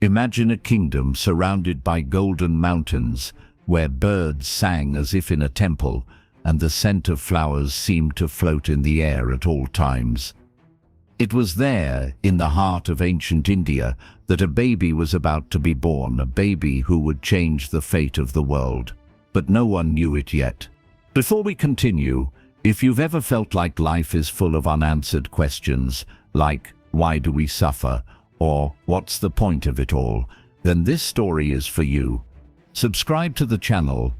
Imagine a kingdom surrounded by golden mountains, where birds sang as if in a temple, and the scent of flowers seemed to float in the air at all times. It was there, in the heart of ancient India, that a baby was about to be born, a baby who would change the fate of the world. But no one knew it yet. Before we continue, if you've ever felt like life is full of unanswered questions, like why do we suffer, or what's the point of it all, then this story is for you. Subscribe to the channel,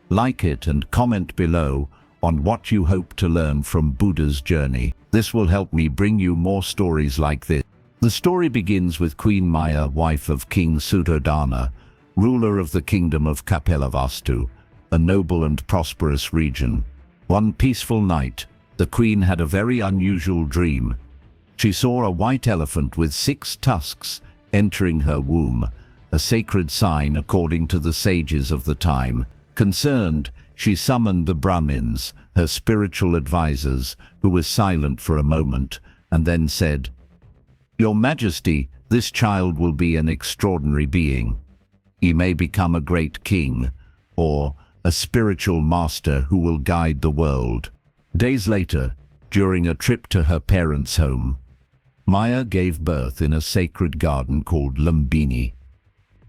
like it, and comment below on what you hope to learn from Buddha's journey. This will help me bring you more stories like this. The story begins with Queen Maya, wife of King Suddhodana, ruler of the kingdom of Kapilavastu, a noble and prosperous region. One peaceful night, the queen had a very unusual dream. She saw a white elephant with 6 tusks entering her womb, a sacred sign according to the sages of the time. Concerned, she summoned the Brahmins, her spiritual advisors, who were silent for a moment, and then said, "Your Majesty, this child will be an extraordinary being. He may become a great king, or a spiritual master who will guide the world." Days later, during a trip to her parents' home, Maya gave birth in a sacred garden called Lumbini.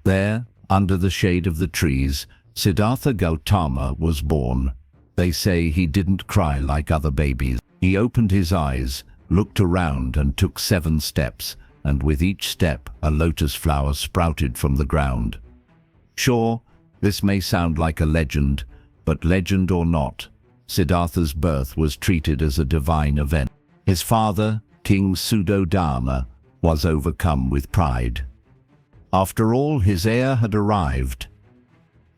There, under the shade of the trees, Siddhartha Gautama was born. They say he didn't cry like other babies. He opened his eyes, looked around, and took 7 steps, and with each step a lotus flower sprouted from the ground. Sure, this may sound like a legend, but legend or not, Siddhartha's birth was treated as a divine event. His father, King Suddhodana, was overcome with pride. After all, his heir had arrived.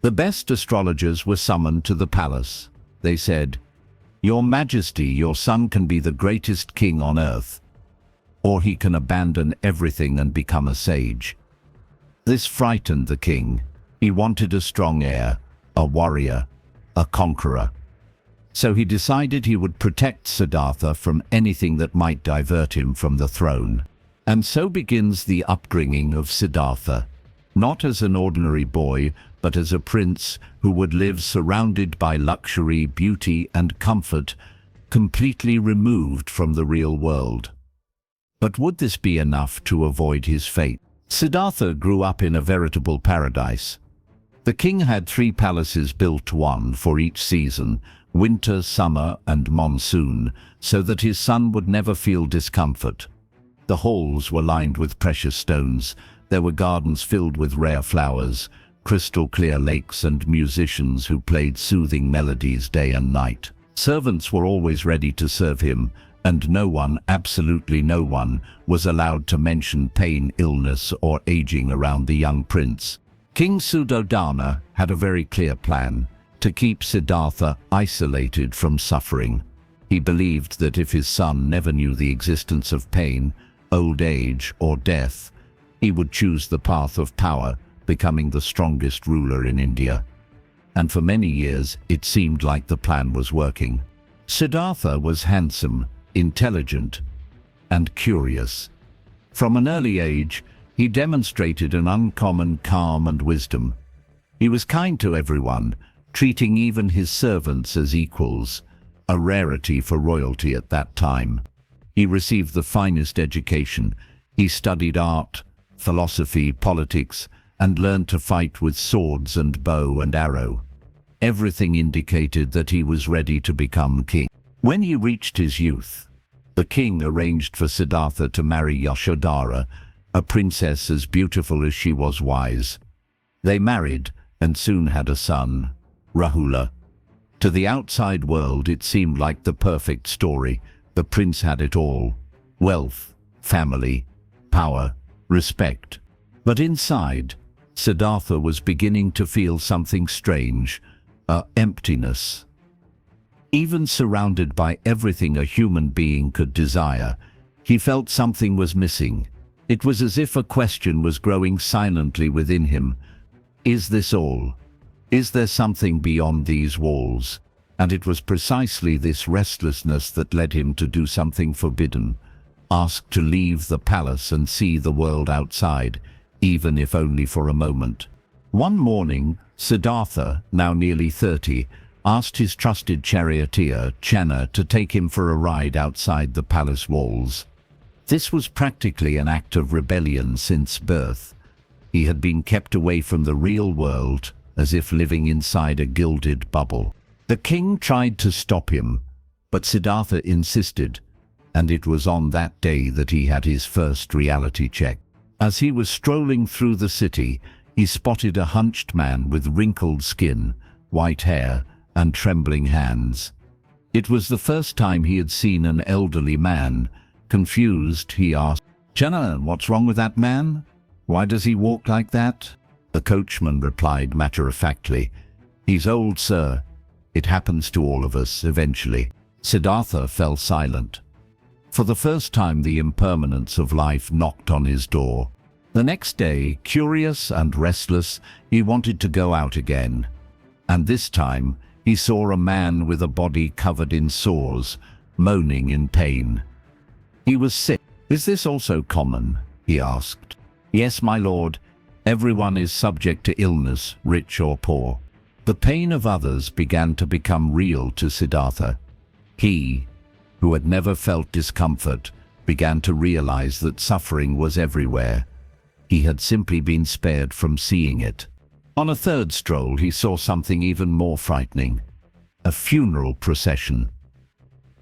The best astrologers were summoned to the palace. They said, "Your Majesty, your son can be the greatest king on earth, or he can abandon everything and become a sage." This frightened the king. He wanted a strong heir, a warrior, a conqueror. So he decided he would protect Siddhartha from anything that might divert him from the throne. And so begins the upbringing of Siddhartha, not as an ordinary boy, but as a prince who would live surrounded by luxury, beauty, and comfort, completely removed from the real world. But would this be enough to avoid his fate? Siddhartha grew up in a veritable paradise. The king had 3 palaces built, one for each season, winter, summer, and monsoon, so that his son would never feel discomfort. The halls were lined with precious stones. There were gardens filled with rare flowers, crystal clear lakes, and musicians who played soothing melodies day and night. Servants were always ready to serve him, and no one, absolutely no one, was allowed to mention pain, illness, or aging around the young prince. King Suddhodana had a very clear plan: to keep Siddhartha isolated from suffering. He believed that if his son never knew the existence of pain, old age, or death, he would choose the path of power, becoming the strongest ruler in India. And for many years, it seemed like the plan was working. Siddhartha was handsome, intelligent, and curious. From an early age, he demonstrated an uncommon calm and wisdom. He was kind to everyone, treating even his servants as equals, a rarity for royalty at that time. He received the finest education. He studied art, philosophy, politics, and learned to fight with swords and bow and arrow. Everything indicated that he was ready to become king. When he reached his youth, the king arranged for Siddhartha to marry Yashodhara, a princess as beautiful as she was wise. They married and soon had a son, Rahula. To the outside world, it seemed like the perfect story. The prince had it all: wealth, family, power, respect. But inside, Siddhartha was beginning to feel something strange, emptiness. Even surrounded by everything a human being could desire, he felt something was missing. It was as if a question was growing silently within him. Is this all? Is there something beyond these walls? And it was precisely this restlessness that led him to do something forbidden. Asked to leave the palace and see the world outside, even if only for a moment. One morning, Siddhartha, now nearly 30, asked his trusted charioteer, Channa, to take him for a ride outside the palace walls. This was practically an act of rebellion since birth. He had been kept away from the real world, as if living inside a gilded bubble. The king tried to stop him, but Siddhartha insisted, and it was on that day that he had his first reality check. As he was strolling through the city, he spotted a hunched man with wrinkled skin, white hair, and trembling hands. It was the first time he had seen an elderly man. Confused, he asked, "Channa, what's wrong with that man? Why does he walk like that?" The coachman replied matter-of-factly, "He's old, sir. It happens to all of us eventually." Siddhartha fell silent. For the first time, the impermanence of life knocked on his door. The next day, curious and restless, he wanted to go out again. And this time, he saw a man with a body covered in sores, moaning in pain. He was sick. "Is this also common?" he asked. "Yes, my lord. Everyone is subject to illness, rich or poor." The pain of others began to become real to Siddhartha. He, who had never felt discomfort, began to realize that suffering was everywhere. He had simply been spared from seeing it. On a third stroll, he saw something even more frightening: a funeral procession.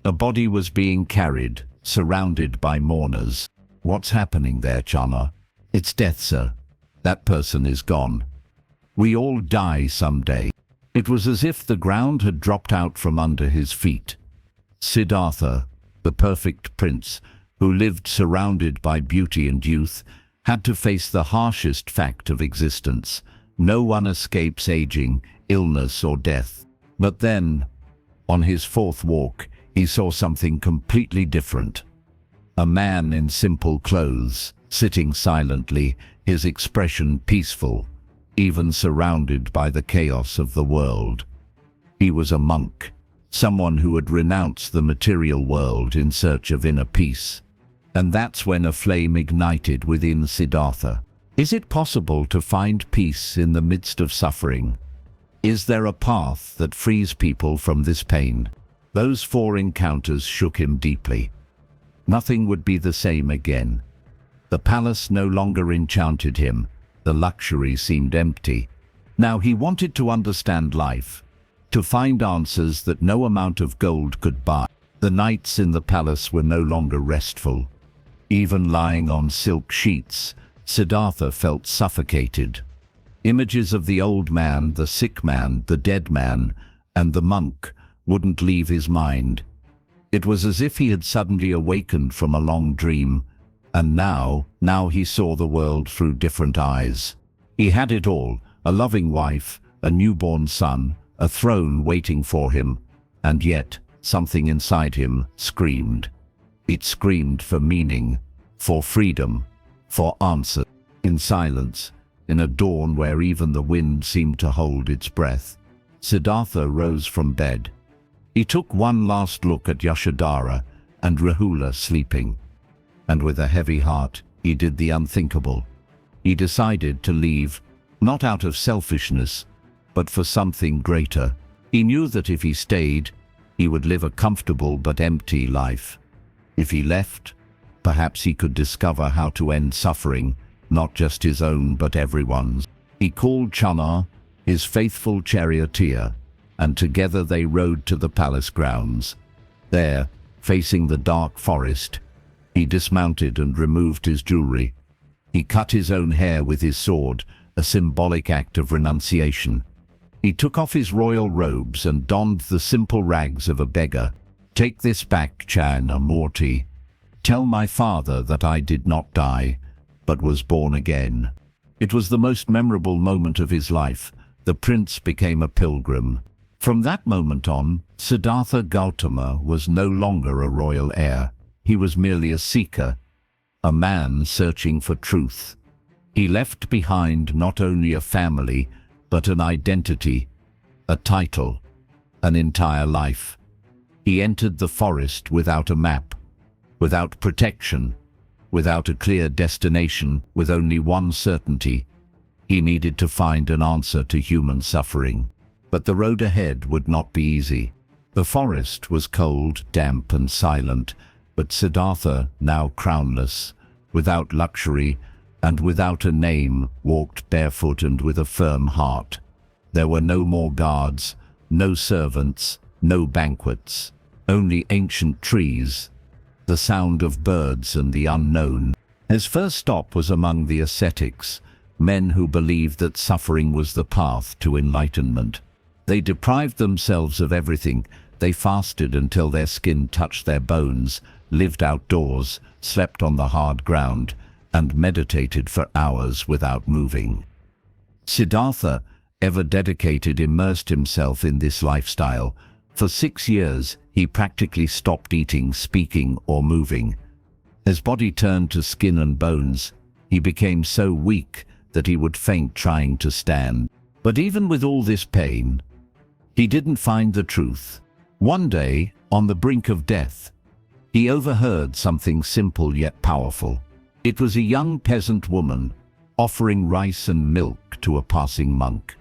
A body was being carried, surrounded by mourners. "What's happening there, Channa?" "It's death, sir. That person is gone. We all die someday." It was as if the ground had dropped out from under his feet. Siddhartha, the perfect prince, who lived surrounded by beauty and youth, had to face the harshest fact of existence. No one escapes aging, illness, or death. But then, on his fourth walk, he saw something completely different. A man in simple clothes, sitting silently, his expression peaceful, even surrounded by the chaos of the world. He was a monk, someone who had renounced the material world in search of inner peace. And that's when a flame ignited within Siddhartha. Is it possible to find peace in the midst of suffering? Is there a path that frees people from this pain? Those 4 encounters shook him deeply. Nothing would be the same again. The palace no longer enchanted him. The luxury seemed empty. Now he wanted to understand life, to find answers that no amount of gold could buy. The nights in the palace were no longer restful. Even lying on silk sheets, Siddhartha felt suffocated. Images of the old man, the sick man, the dead man, and the monk wouldn't leave his mind. It was as if he had suddenly awakened from a long dream, and now he saw the world through different eyes. He had it all: a loving wife, a newborn son, a throne waiting for him, and yet something inside him screamed. It screamed for meaning, for freedom, for answers. In silence, in a dawn where even the wind seemed to hold its breath, Siddhartha rose from bed. He took one last look at Yashodhara and Rahula sleeping, and with a heavy heart he did the unthinkable. He decided to leave, not out of selfishness, but for something greater. He knew that if he stayed, he would live a comfortable but empty life. If he left, perhaps he could discover how to end suffering, not just his own but everyone's. He called Channa, his faithful charioteer, and together they rode to the palace grounds. There, facing the dark forest, he dismounted and removed his jewelry. He cut his own hair with his sword, a symbolic act of renunciation. He took off his royal robes and donned the simple rags of a beggar. "Take this back, Channa Murti. Tell my father that I did not die, but was born again." It was the most memorable moment of his life. The prince became a pilgrim. From that moment on, Siddhartha Gautama was no longer a royal heir. He was merely a seeker, a man searching for truth. He left behind not only a family, but an identity, a title, an entire life. He entered the forest without a map, without protection, without a clear destination, with only one certainty. He needed to find an answer to human suffering. But the road ahead would not be easy. The forest was cold, damp and silent, but Siddhartha, now crownless, without luxury, and without a name, walked barefoot and with a firm heart. There were no more guards, no servants, no banquets, only ancient trees, the sound of birds and the unknown. His first stop was among the ascetics, men who believed that suffering was the path to enlightenment. They deprived themselves of everything. They fasted until their skin touched their bones, lived outdoors, slept on the hard ground, and meditated for hours without moving. Siddhartha, ever dedicated, immersed himself in this lifestyle. For 6 years, he practically stopped eating, speaking, or moving. His body turned to skin and bones. He became so weak that he would faint trying to stand. But even with all this pain, he didn't find the truth. One day, on the brink of death, he overheard something simple yet powerful. It was a young peasant woman offering rice and milk to a passing monk.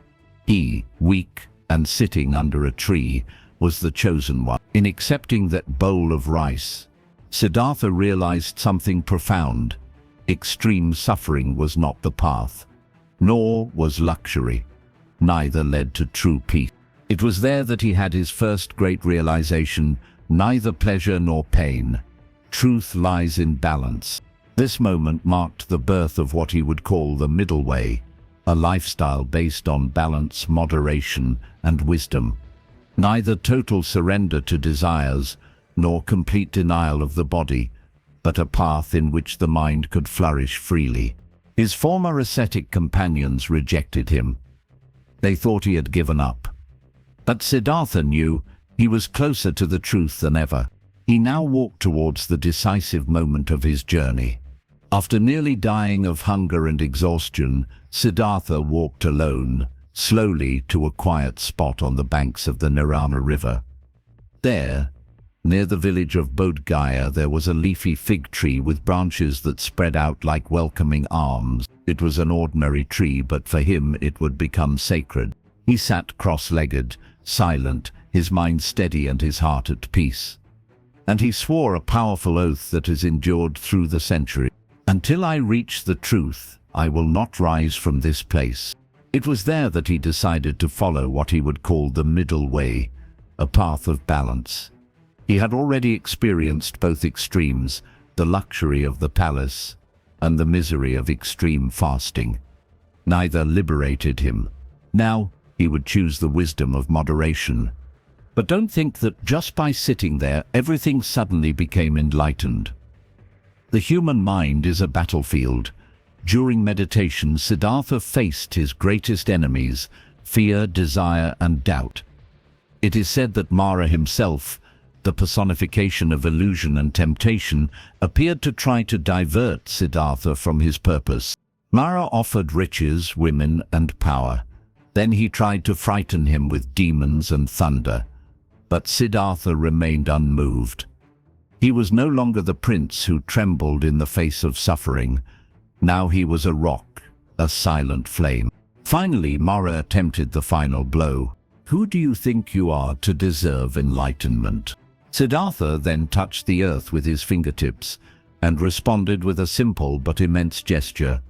He, weak and sitting under a tree, was the chosen one. In accepting that bowl of rice, Siddhartha realized something profound. Extreme suffering was not the path, nor was luxury. Neither led to true peace. It was there that he had his first great realization: neither pleasure nor pain. Truth lies in balance. This moment marked the birth of what he would call the middle way, a lifestyle based on balance, moderation, and wisdom. Neither total surrender to desires, nor complete denial of the body, but a path in which the mind could flourish freely. His former ascetic companions rejected him. They thought he had given up. But Siddhartha knew he was closer to the truth than ever. He now walked towards the decisive moment of his journey. After nearly dying of hunger and exhaustion, Siddhartha walked alone, slowly, to a quiet spot on the banks of the Narama River. There, near the village of Bodh Gaya, there was a leafy fig tree with branches that spread out like welcoming arms. It was an ordinary tree, but for him it would become sacred. He sat cross-legged, silent, his mind steady and his heart at peace. And he swore a powerful oath that has endured through the centuries. "Until I reach the truth, I will not rise from this place." It was there that he decided to follow what he would call the middle way, a path of balance. He had already experienced both extremes, the luxury of the palace and the misery of extreme fasting. Neither liberated him. Now he would choose the wisdom of moderation. But don't think that just by sitting there, everything suddenly became enlightened. The human mind is a battlefield. During meditation, Siddhartha faced his greatest enemies: fear, desire, and doubt. It is said that Mara himself, the personification of illusion and temptation, appeared to try to divert Siddhartha from his purpose. Mara offered riches, women, and power. Then he tried to frighten him with demons and thunder. But Siddhartha remained unmoved. He was no longer the prince who trembled in the face of suffering. Now he was a rock, a silent flame. Finally, Mara attempted the final blow. "Who do you think you are to deserve enlightenment?" Siddhartha then touched the earth with his fingertips and responded with a simple but immense gesture: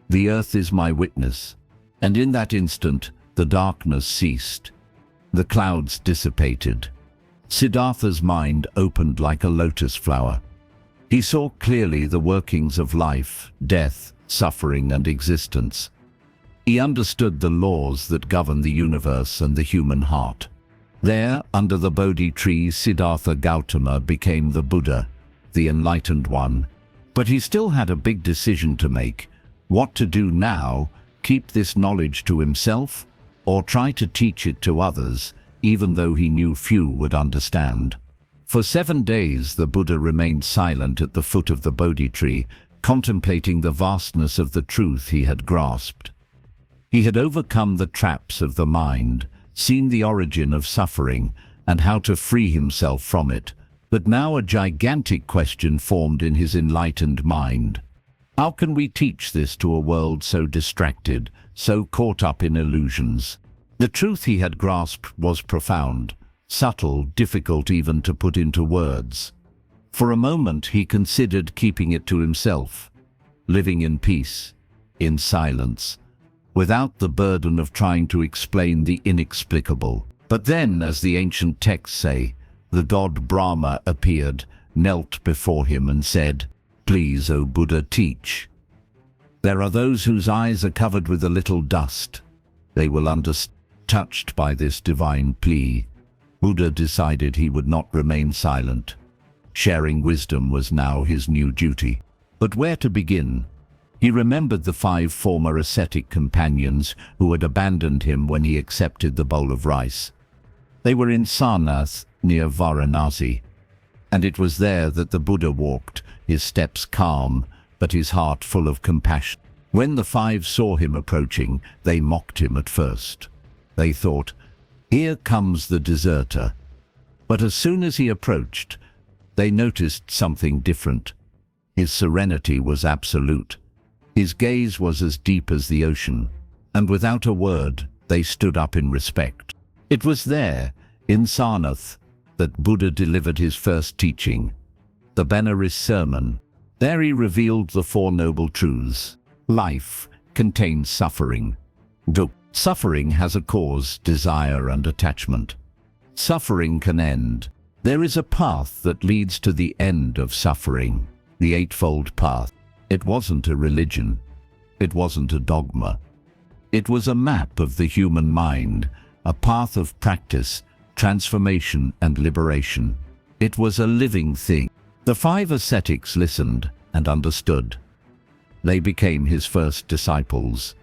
"The earth is my witness." And in that instant, the darkness ceased. The clouds dissipated. Siddhartha's mind opened like a lotus flower. He saw clearly the workings of life, death, suffering, and existence. He understood the laws that govern the universe and the human heart. There, under the Bodhi tree, Siddhartha Gautama became the Buddha, the enlightened one. But he still had a big decision to make. What to do now? Keep this knowledge to himself, or try to teach it to others, even though he knew few would understand? For 7 days the Buddha remained silent at the foot of the Bodhi tree, contemplating the vastness of the truth he had grasped. He had overcome the traps of the mind, seen the origin of suffering, and how to free himself from it. But now a gigantic question formed in his enlightened mind. How can we teach this to a world so distracted, so caught up in illusions? The truth he had grasped was profound, subtle, difficult even to put into words. For a moment he considered keeping it to himself, living in peace, in silence, without the burden of trying to explain the inexplicable. But then, as the ancient texts say, the god Brahma appeared, knelt before him and said, "Please, O Buddha, teach." There are those whose eyes are covered with a little dust. They will understand. Touched by this divine plea, Buddha decided he would not remain silent. Sharing wisdom was now his new duty. But where to begin? He remembered the 5 former ascetic companions who had abandoned him when he accepted the bowl of rice. They were in Sarnath, near Varanasi, and it was there that the Buddha walked, his steps calm, but his heart full of compassion. When the 5 saw him approaching, they mocked him at first. They thought, "Here comes the deserter." But as soon as he approached, they noticed something different. His serenity was absolute. His gaze was as deep as the ocean, and without a word, they stood up in respect. It was there, in Sarnath, that Buddha delivered his first teaching, the Benares Sermon. There he revealed the 4 noble truths. Life contains suffering. Suffering has a cause, desire and attachment. Suffering can end. There is a path that leads to the end of suffering, the Eightfold Path. It wasn't a religion. It wasn't a dogma. It was a map of the human mind, a path of practice, transformation and liberation. It was a living thing. The 5 ascetics listened and understood. They became his first disciples.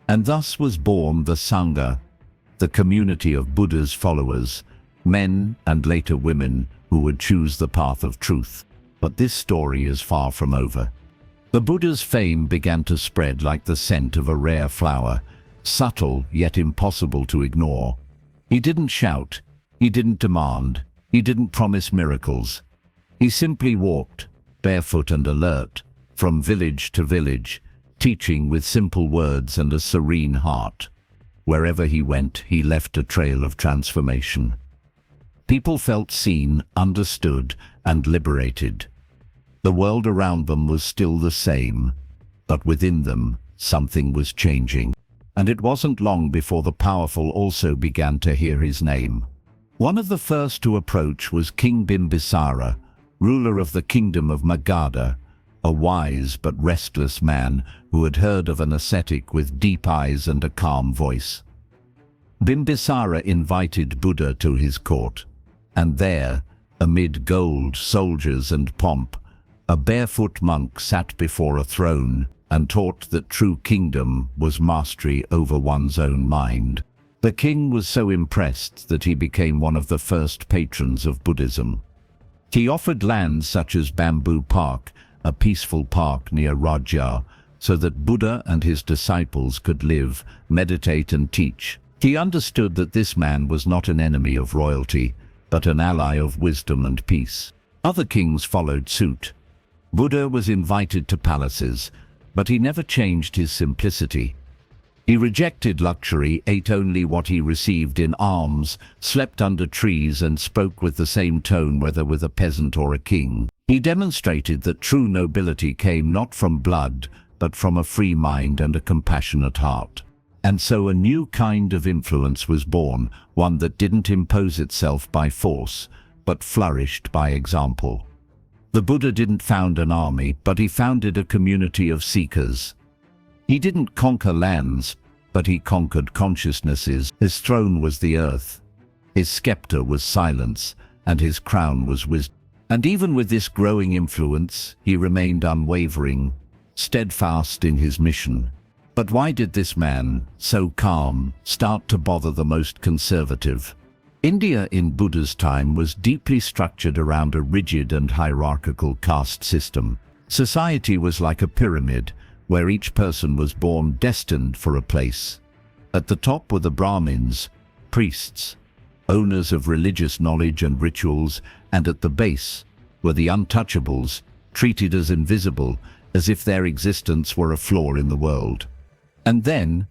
And thus was born the Sangha, the community of Buddha's followers, men and later women who would choose the path of truth. But this story is far from over. The Buddha's fame began to spread like the scent of a rare flower, subtle yet impossible to ignore. He didn't shout, he didn't demand, he didn't promise miracles. He simply walked, barefoot and alert, from village to village, teaching with simple words and a serene heart. Wherever he went, he left a trail of transformation. People felt seen, understood, and liberated. The world around them was still the same, but within them, something was changing. And it wasn't long before the powerful also began to hear his name. One of the first to approach was King Bimbisara, ruler of the kingdom of Magadha, a wise but restless man who had heard of an ascetic with deep eyes and a calm voice. Bimbisara invited Buddha to his court, and there, amid gold, soldiers and pomp, a barefoot monk sat before a throne and taught that true kingdom was mastery over one's own mind. The king was so impressed that he became one of the first patrons of Buddhism. He offered lands such as Bamboo Park, a peaceful park near Rajya, so that Buddha and his disciples could live, meditate and teach. He understood that this man was not an enemy of royalty, but an ally of wisdom and peace. Other kings followed suit. Buddha was invited to palaces, but he never changed his simplicity. He rejected luxury, ate only what he received in alms, slept under trees and spoke with the same tone whether with a peasant or a king. He demonstrated that true nobility came not from blood, but from a free mind and a compassionate heart. And so a new kind of influence was born, one that didn't impose itself by force, but flourished by example. The Buddha didn't found an army, but he founded a community of seekers. He didn't conquer lands, but he conquered consciousnesses. His throne was the earth, his scepter was silence, and his crown was wisdom. And even with this growing influence, he remained unwavering, steadfast in his mission. But why did this man, so calm, start to bother the most conservative? India in Buddha's time was deeply structured around a rigid and hierarchical caste system. Society was like a pyramid, where each person was born destined for a place. At the top were the Brahmins, priests. owners of religious knowledge and rituals, and at the base were the untouchables, treated as invisible, as if their existence were a flaw in the world. And then,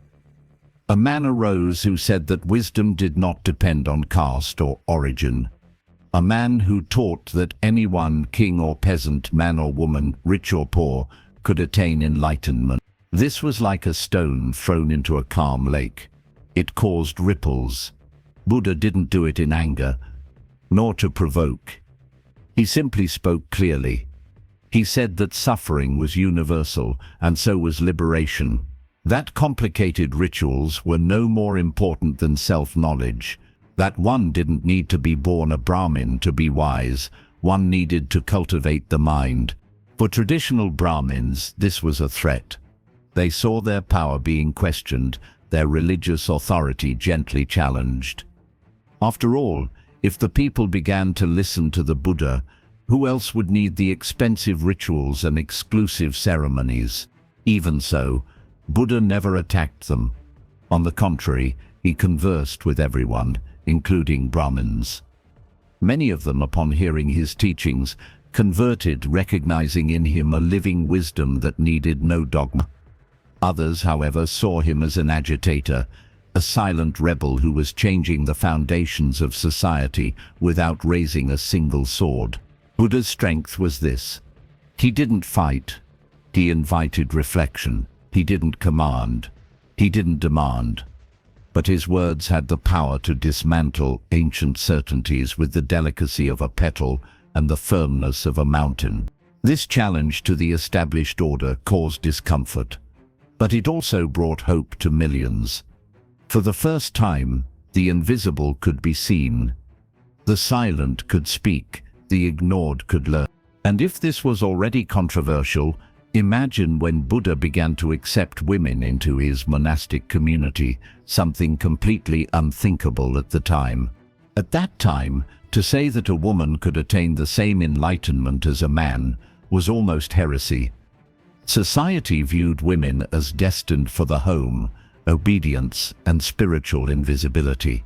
a man arose who said that wisdom did not depend on caste or origin. A man who taught that anyone, king or peasant, man or woman, rich or poor, could attain enlightenment. This was like a stone thrown into a calm lake. It caused ripples. Buddha didn't do it in anger, nor to provoke. He simply spoke clearly. He said that suffering was universal, and so was liberation. That complicated rituals were no more important than self-knowledge. That one didn't need to be born a Brahmin to be wise, one needed to cultivate the mind. For traditional Brahmins, this was a threat. They saw their power being questioned, their religious authority gently challenged. After all, if the people began to listen to the Buddha, who else would need the expensive rituals and exclusive ceremonies? Even so, Buddha never attacked them. On the contrary, he conversed with everyone, including Brahmins. Many of them, upon hearing his teachings, converted, recognizing in him a living wisdom that needed no dogma. Others, however, saw him as an agitator, a silent rebel who was changing the foundations of society without raising a single sword. Buddha's strength was this: he didn't fight, he invited reflection. He didn't command, he didn't demand. But his words had the power to dismantle ancient certainties with the delicacy of a petal and the firmness of a mountain. This challenge to the established order caused discomfort, but it also brought hope to millions. For the first time, the invisible could be seen. The silent could speak, the ignored could learn. And if this was already controversial, imagine when Buddha began to accept women into his monastic community, something completely unthinkable at the time. At that time, to say that a woman could attain the same enlightenment as a man was almost heresy. Society viewed women as destined for the home, obedience, and spiritual invisibility.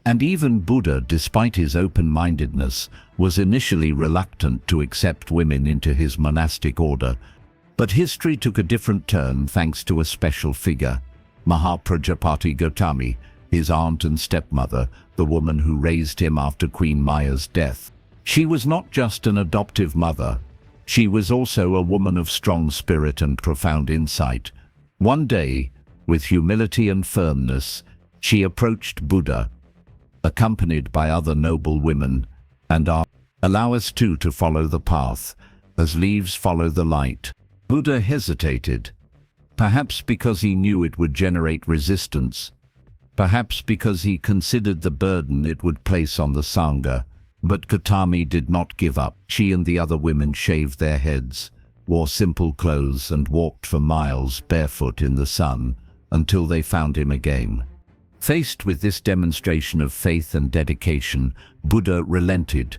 And even Buddha, despite his open-mindedness, was initially reluctant to accept women into his monastic order. But history took a different turn thanks to a special figure, Mahaprajapati Gautami, his aunt and stepmother, the woman who raised him after Queen Maya's death. She was not just an adoptive mother. She was also a woman of strong spirit and profound insight. One day, with humility and firmness, she approached Buddha, accompanied by other noble women, and asked, "Allow us too to follow the path, as leaves follow the light." Buddha hesitated, perhaps because he knew it would generate resistance, perhaps because he considered the burden it would place on the Sangha. But Gautami did not give up. She and the other women shaved their heads, wore simple clothes, and walked for miles barefoot in the sun until they found him again. Faced with this demonstration of faith and dedication, Buddha relented.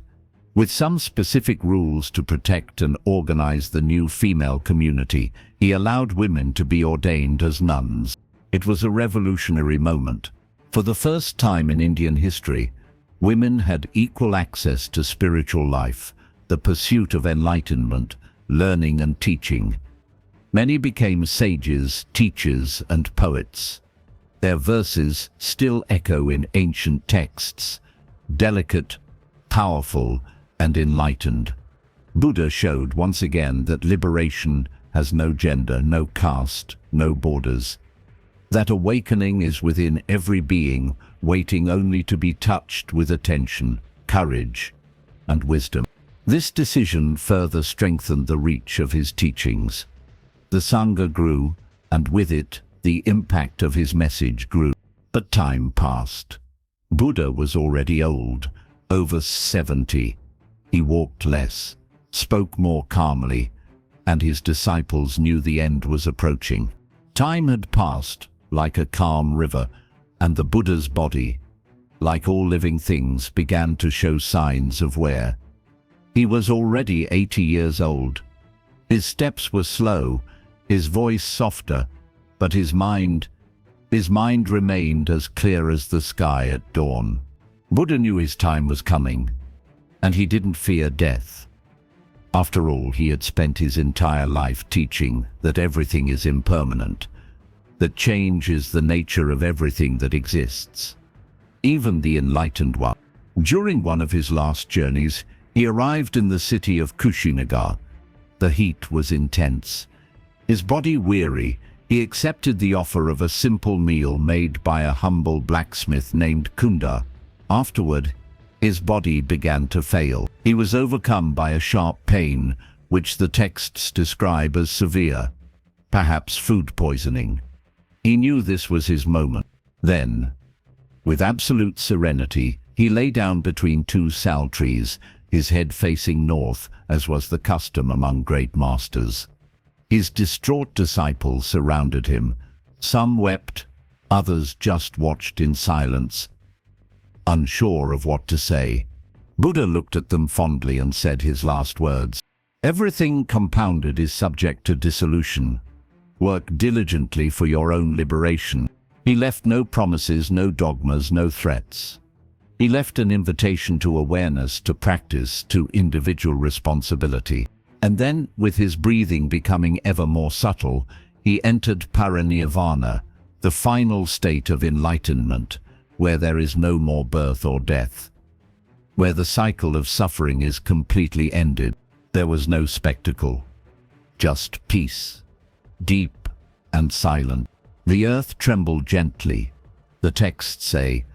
With some specific rules to protect and organize the new female community, he allowed women to be ordained as nuns. It was a revolutionary moment. For the first time in Indian history, women had equal access to spiritual life, the pursuit of enlightenment, learning and teaching. Many became sages, teachers, and poets. Their verses still echo in ancient texts, delicate, powerful, and enlightened. Buddha showed once again that liberation has no gender, no caste, no borders. That awakening is within every being, waiting only to be touched with attention, courage, and wisdom. This decision further strengthened the reach of his teachings. The Sangha grew, and with it, the impact of his message grew. But time passed. Buddha was already old, over 70. He walked less, spoke more calmly, and his disciples knew the end was approaching. Time had passed, like a calm river, and the Buddha's body, like all living things, began to show signs of wear. He was already 80 years old. His steps were slow, his voice softer, but his mind remained as clear as the sky at dawn. Buddha knew his time was coming, and he didn't fear death. After all, he had spent his entire life teaching that everything is impermanent, that change is the nature of everything that exists, even the enlightened one. During one of his last journeys, he arrived in the city of Kushinagar. The heat was intense. His body weary, he accepted the offer of a simple meal made by a humble blacksmith named Kunda. Afterward, his body began to fail. He was overcome by a sharp pain, which the texts describe as severe, perhaps food poisoning. He knew this was his moment. Then, with absolute serenity, he lay down between two sal trees, his head facing north, as was the custom among great masters. His distraught disciples surrounded him. Some wept, others just watched in silence, unsure of what to say. Buddha looked at them fondly and said his last words. Everything compounded is subject to dissolution. Work diligently for your own liberation. He left no promises, no dogmas, no threats. He left an invitation to awareness, to practice, to individual responsibility. And then, with his breathing becoming ever more subtle, he entered parinirvana, the final state of enlightenment, where there is no more birth or death, where the cycle of suffering is completely ended. There was no spectacle, just peace, deep and silent. The earth trembled gently, the texts say,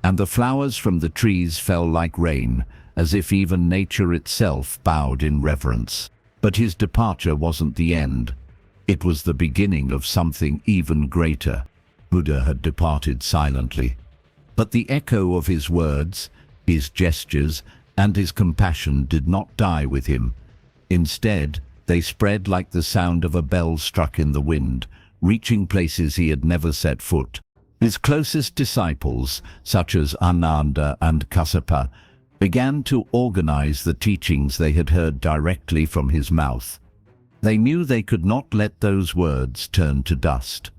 and the flowers from the trees fell like rain, as if even nature itself bowed in reverence. But his departure wasn't the end. It was the beginning of something even greater. Buddha had departed silently, but the echo of his words, his gestures, and his compassion did not die with him. Instead, they spread like the sound of a bell struck in the wind, reaching places he had never set foot. His closest disciples, such as Ananda and Kassapa, began to organize the teachings they had heard directly from his mouth. They knew they could not let those words turn to dust.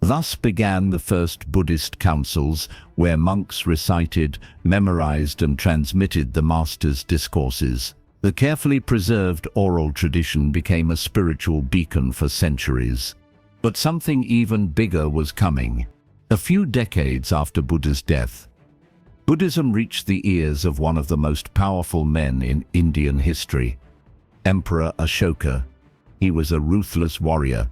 Thus began the first Buddhist councils, where monks recited, memorized, and transmitted the master's discourses. The carefully preserved oral tradition became a spiritual beacon for centuries. But something even bigger was coming. A few decades after Buddha's death, Buddhism reached the ears of one of the most powerful men in Indian history, Emperor Ashoka. He was a ruthless warrior,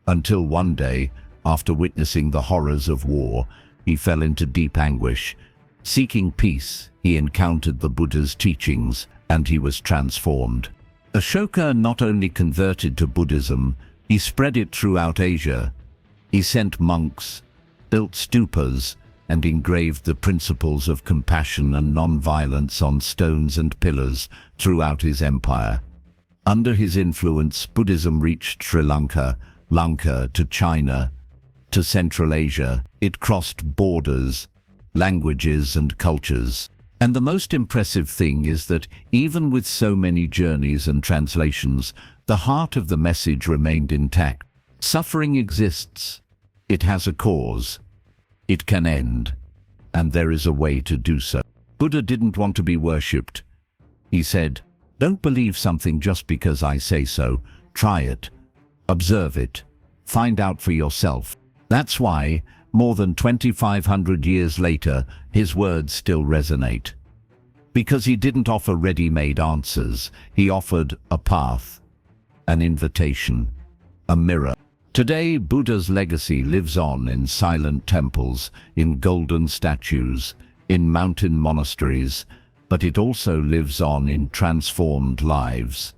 until one day, after witnessing the horrors of war, he fell into deep anguish. Seeking peace, he encountered the Buddha's teachings, and he was transformed. Ashoka not only converted to Buddhism, he spread it throughout Asia. He sent monks, built stupas, and engraved the principles of compassion and non-violence on stones and pillars throughout his empire. Under his influence, Buddhism reached Sri Lanka, to China, to Central Asia. It crossed borders, languages, and cultures. And the most impressive thing is that even with so many journeys and translations, the heart of the message remained intact. Suffering exists. It has a cause. It can end, and there is a way to do so. Buddha didn't want to be worshipped. He said, "Don't believe something just because I say so. Try it. Observe it. Find out for yourself." That's why, more than 2,500 years later, his words still resonate. Because he didn't offer ready-made answers, he offered a path, an invitation, a mirror. Today, Buddha's legacy lives on in silent temples, in golden statues, in mountain monasteries, but it also lives on in transformed lives,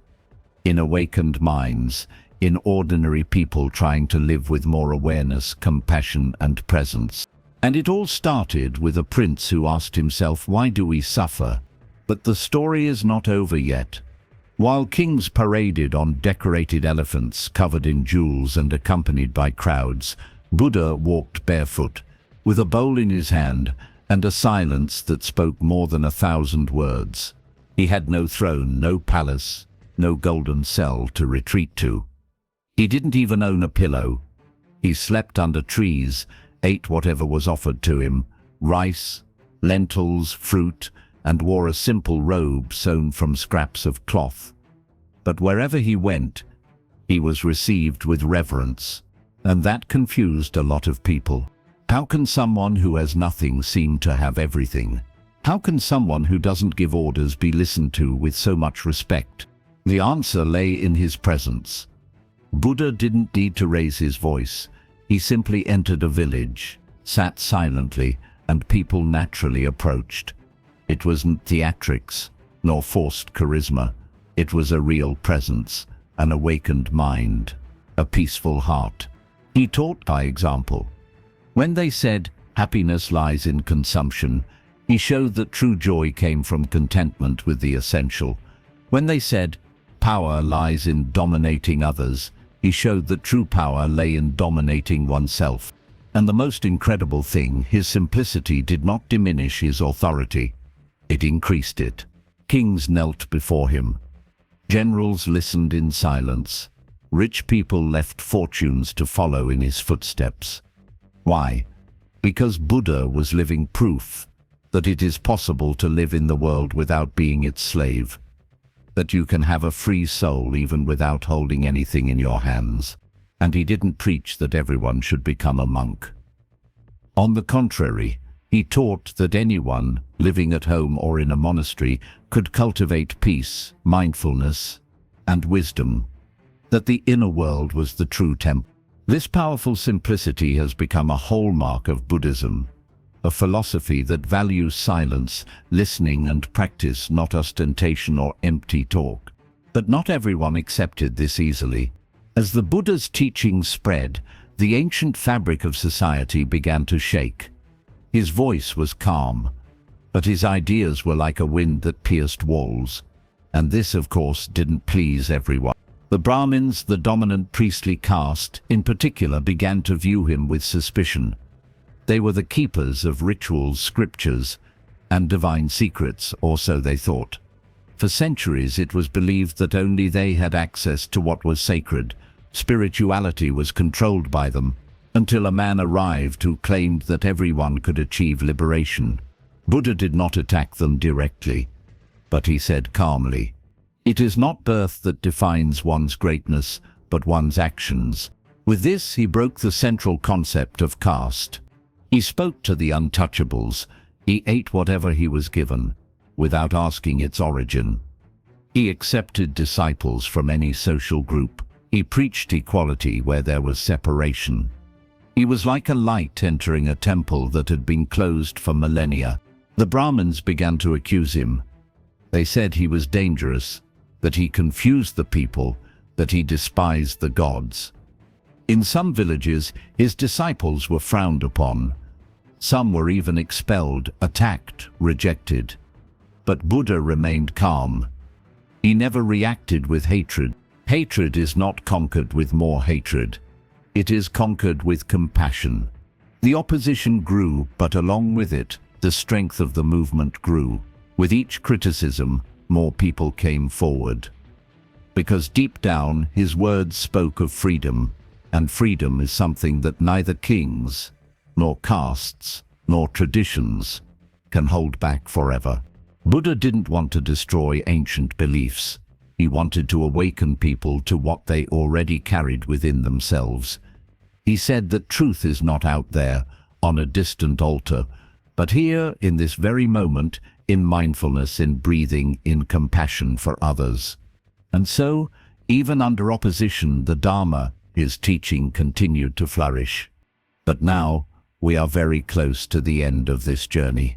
in awakened minds, in ordinary people trying to live with more awareness, compassion, and presence. And it all started with a prince who asked himself, why do we suffer? But the story is not over yet. While kings paraded on decorated elephants covered in jewels and accompanied by crowds, Buddha walked barefoot, with a bowl in his hand and a silence that spoke more than 1,000 words. He had no throne, no palace, no golden cell to retreat to. He didn't even own a pillow. He slept under trees, ate whatever was offered to him, rice, lentils, fruit, and wore a simple robe sewn from scraps of cloth. But wherever he went, he was received with reverence, and that confused a lot of people. How can someone who has nothing seem to have everything? How can someone who doesn't give orders be listened to with so much respect? The answer lay in his presence. Buddha didn't need to raise his voice. He simply entered a village, sat silently, and people naturally approached. It wasn't theatrics, nor forced charisma. It was a real presence, an awakened mind, a peaceful heart. He taught by example. When they said, happiness lies in consumption, he showed that true joy came from contentment with the essential. When they said, power lies in dominating others, he showed that true power lay in dominating oneself. And the most incredible thing, his simplicity did not diminish his authority. It increased it. Kings knelt before him. Generals listened in silence. Rich people left fortunes to follow in his footsteps. Why? Because Buddha was living proof that it is possible to live in the world without being its slave. That you can have a free soul even without holding anything in your hands. And he didn't preach that everyone should become a monk. On the contrary, he taught that anyone living at home or in a monastery could cultivate peace, mindfulness, and wisdom. That the inner world was the true temple. This powerful simplicity has become a hallmark of Buddhism, a philosophy that values silence, listening, and practice, not ostentation or empty talk. But not everyone accepted this easily. As the Buddha's teachings spread, the ancient fabric of society began to shake. His voice was calm, but his ideas were like a wind that pierced walls. And this, of course, didn't please everyone. The Brahmins, the dominant priestly caste, in particular, began to view him with suspicion. They were the keepers of rituals, scriptures, and divine secrets, or so they thought. For centuries it was believed that only they had access to what was sacred. Spirituality was controlled by them, until a man arrived who claimed that everyone could achieve liberation. Buddha did not attack them directly, but he said calmly, "It is not birth that defines one's greatness, but one's actions." With this, he broke the central concept of caste. He spoke to the untouchables. He ate whatever he was given, without asking its origin. He accepted disciples from any social group. He preached equality where there was separation. He was like a light entering a temple that had been closed for millennia. The Brahmins began to accuse him. They said he was dangerous, that he confused the people, that he despised the gods. In some villages, his disciples were frowned upon. Some were even expelled, attacked, rejected. But Buddha remained calm. He never reacted with hatred. Hatred is not conquered with more hatred. It is conquered with compassion. The opposition grew, but along with it, the strength of the movement grew. With each criticism, more people came forward. Because deep down, his words spoke of freedom, and freedom is something that neither kings, nor castes, nor traditions can hold back forever. Buddha didn't want to destroy ancient beliefs. He wanted to awaken people to what they already carried within themselves. He said that truth is not out there, on a distant altar, but here, in this very moment, in mindfulness, in breathing, in compassion for others. And so, even under opposition, the Dharma, his teaching, continued to flourish. But now, we are very close to the end of this journey.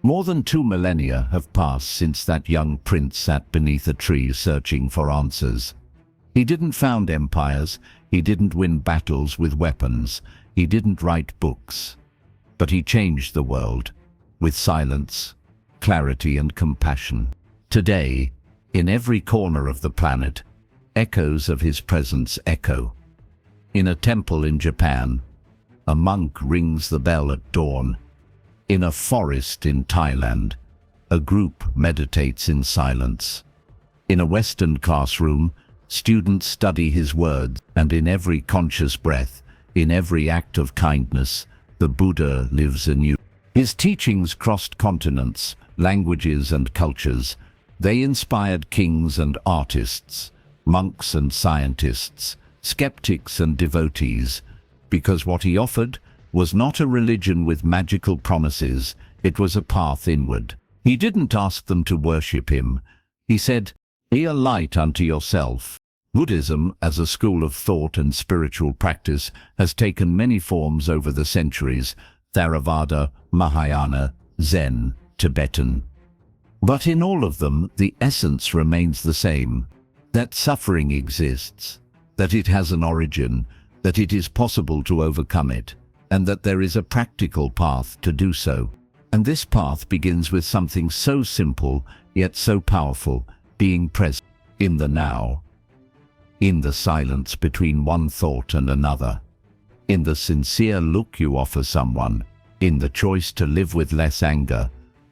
More than 2 millennia have passed since that young prince sat beneath a tree searching for answers. He didn't found empires, he didn't win battles with weapons, he didn't write books. But he changed the world, with silence, clarity, and compassion. Today, in every corner of the planet, echoes of his presence echo. In a temple in Japan, a monk rings the bell at dawn. In a forest in Thailand, a group meditates in silence. In a Western classroom, students study his words, and in every conscious breath, in every act of kindness, the Buddha lives anew. His teachings crossed continents, languages and cultures. They inspired kings and artists, monks and scientists, skeptics and devotees, because what he offered was not a religion with magical promises, it was a path inward. He didn't ask them to worship him. He said, "Be a light unto yourself." Buddhism, as a school of thought and spiritual practice, has taken many forms over the centuries: Theravada, Mahayana, Zen, Tibetan. But in all of them, the essence remains the same: that suffering exists, that it has an origin, that it is possible to overcome it, and that there is a practical path to do so. And this path begins with something so simple, yet so powerful: being present in the now, in the silence between one thought and another, in the sincere look you offer someone, in the choice to live with less anger,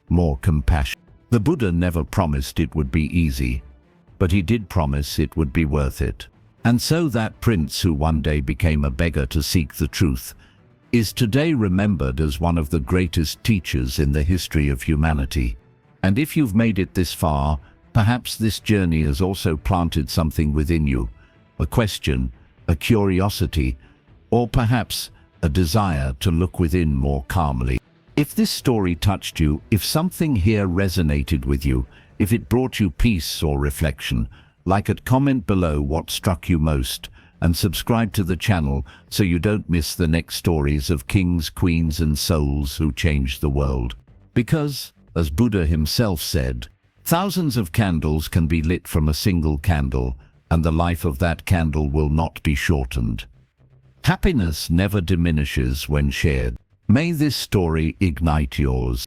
more compassion. The Buddha never promised it would be easy, but he did promise it would be worth it. And so that prince who one day became a beggar to seek the truth is today remembered as one of the greatest teachers in the history of humanity. And if you've made it this far, perhaps this journey has also planted something within you, a question, a curiosity, or perhaps a desire to look within more calmly. If this story touched you, if something here resonated with you, if it brought you peace or reflection, like and comment below what struck you most, and subscribe to the channel so you don't miss the next stories of kings, queens, and souls who changed the world. Because, as Buddha himself said, thousands of candles can be lit from a single candle, and the life of that candle will not be shortened. Happiness never diminishes when shared. May this story ignite yours.